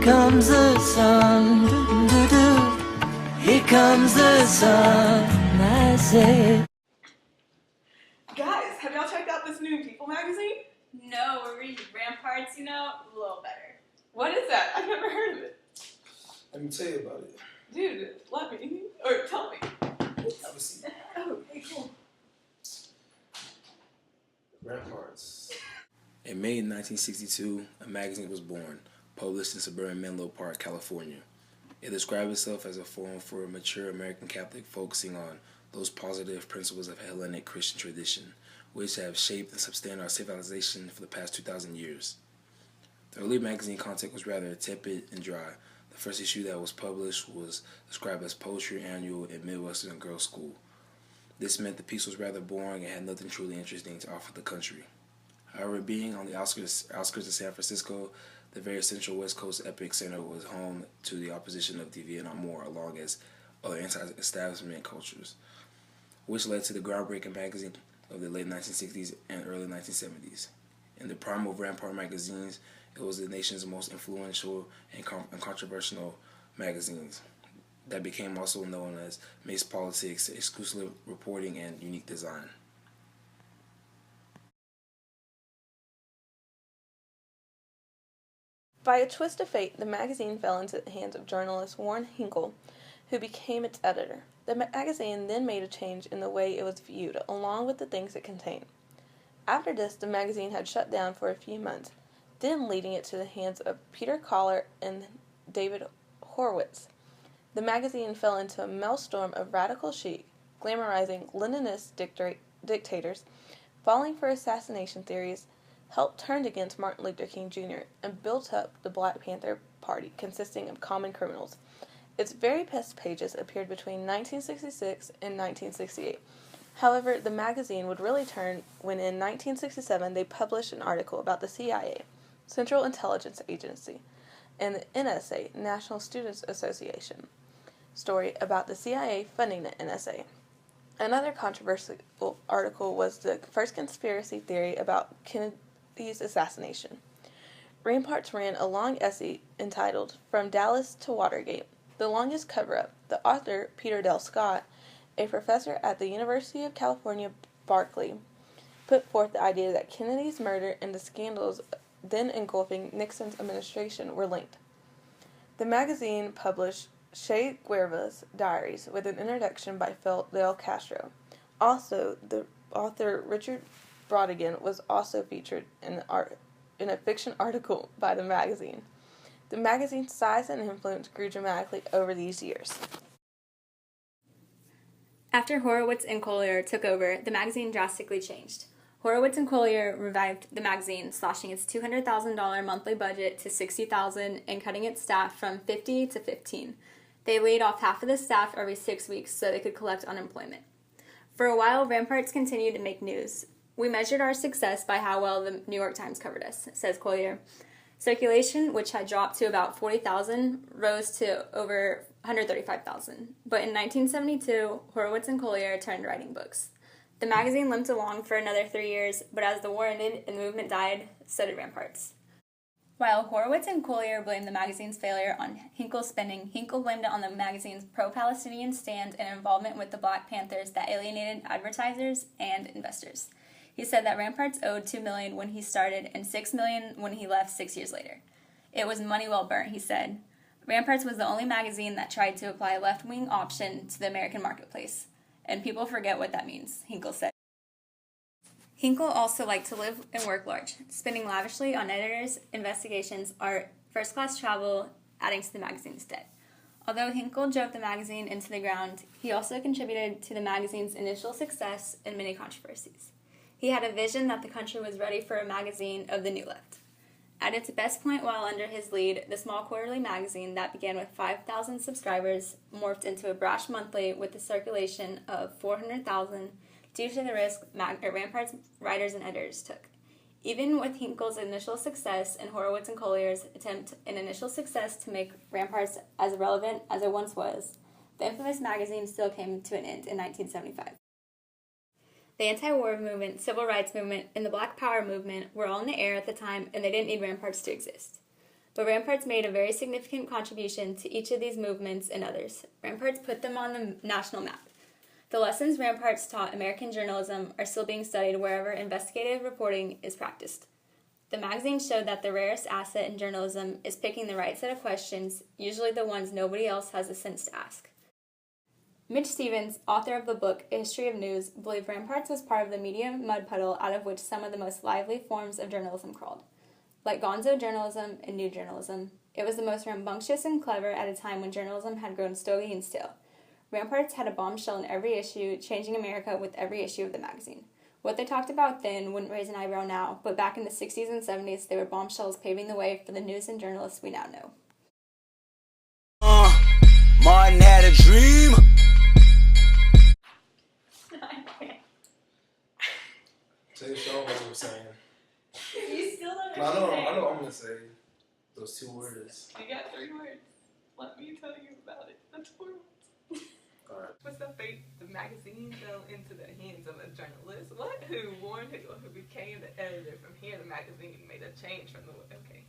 comes the sun, here comes the sun, I say. Guys, have y'all checked out this new People magazine? No, we're reading Ramparts, a little better. What is that? I've never heard of it. Let me tell you about it. Dude, tell me. Have a seat. Oh, okay, cool. Ramparts. In May 1962, a magazine was born, published in suburban Menlo Park, California. It described itself as a forum for a mature American Catholic focusing on those positive principles of Hellenic Christian tradition, which have shaped and sustained our civilization for the past 2,000 years. The early magazine content was rather tepid and dry. The first issue that was published was described as Poetry Annual at Midwestern Girls School. This meant the piece was rather boring and had nothing truly interesting to offer the country. However, being on the outskirts of San Francisco, the very central West Coast epic center was home to the opposition of the Vietnam War, along as other anti-establishment cultures, which led to the groundbreaking magazine of the late 1960s and early 1970s. In the prime of Ramparts magazines, it was the nation's most influential and controversial magazines that became also known as Mace Politics, exclusive reporting, and unique design. By a twist of fate, the magazine fell into the hands of journalist Warren Hinkle, who became its editor. The magazine then made a change in the way it was viewed, along with the things it contained. After this, the magazine had shut down for a few months, then leading it to the hands of Peter Collar and David Horowitz. The magazine fell into a maelstrom of radical chic, glamorizing Leninist dictators, falling for assassination theories, helped turned against Martin Luther King Jr., and built up the Black Panther Party, consisting of common criminals. Its very best pages appeared between 1966 and 1968. However, the magazine would really turn when in 1967 they published an article about the CIA, Central Intelligence Agency, and the NSA, National Students Association, story about the CIA funding the NSA. Another controversial article was the first conspiracy theory about Kennedy's assassination. Ramparts ran a long essay entitled From Dallas to Watergate, the longest cover-up. The author, Peter Dell Scott, a professor at the University of California, Berkeley, put forth the idea that Kennedy's murder and the scandals then engulfing Nixon's administration were linked. The magazine published Che Guevara's diaries with an introduction by Fidel Castro. Also, the author Richard Brautigan was also featured in a fiction article by the magazine. The magazine's size and influence grew dramatically over these years. After Horowitz and Collier took over, the magazine drastically changed. Horowitz and Collier revived the magazine, slashing its $200,000 monthly budget to $60,000 and cutting its staff from 50 to 15. They laid off half of the staff every 6 weeks so they could collect unemployment. For a while, Ramparts continued to make news. We measured our success by how well the New York Times covered us, says Collier. Circulation, which had dropped to about 40,000, rose to over 135,000. But in 1972, Horowitz and Collier turned to writing books. The magazine limped along for another 3 years, but as the war ended and the movement died, so did Ramparts. While Horowitz and Collier blamed the magazine's failure on Hinkle's spending, Hinkle blamed it on the magazine's pro-Palestinian stand and involvement with the Black Panthers that alienated advertisers and investors. He said that Ramparts owed $2 million when he started and $6 million when he left 6 years later. It was money well burnt, he said. Ramparts was the only magazine that tried to apply a left-wing option to the American marketplace. And people forget what that means, Hinkle said. Hinkle also liked to live and work large, spending lavishly on editors, investigations, art, first-class travel, adding to the magazine's debt. Although Hinkle drove the magazine into the ground, he also contributed to the magazine's initial success and many controversies. He had a vision that the country was ready for a magazine of the new left. At its best point while under his lead, the small quarterly magazine that began with 5,000 subscribers morphed into a brash monthly with a circulation of 400,000 due to the risk Ramparts writers and editors took. Even with Hinkle's initial success and Horowitz and Collier's attempt in initial success to make Ramparts as relevant as it once was, the infamous magazine still came to an end in 1975. The anti-war movement, civil rights movement, and the Black Power movement were all in the air at the time, and they didn't need Ramparts to exist. But Ramparts made a very significant contribution to each of these movements and others. Ramparts put them on the national map. The lessons Ramparts taught American journalism are still being studied wherever investigative reporting is practiced. The magazine showed that the rarest asset in journalism is picking the right set of questions, usually the ones nobody else has the sense to ask. Mitch Stevens, author of the book A History of News, believed Ramparts was part of the media mud puddle out of which some of the most lively forms of journalism crawled. Like gonzo journalism and new journalism, it was the most rambunctious and clever at a time when journalism had grown stoic and still. Ramparts had a bombshell in every issue, changing America with every issue of the magazine. What they talked about then wouldn't raise an eyebrow now, but back in the 60s and 70s, they were bombshells paving the way for the news and journalists we now know. Martin had a dream. Say the show what you were saying. You still don't I know understand. what I'm gonna say. Those 2 words. You got 3 words. Let me tell you about it. That's 4 words. Alright. What's the fate? The magazine fell into the hands of a journalist. What? Who warned who became the editor. From here, the magazine made a change from the. Okay.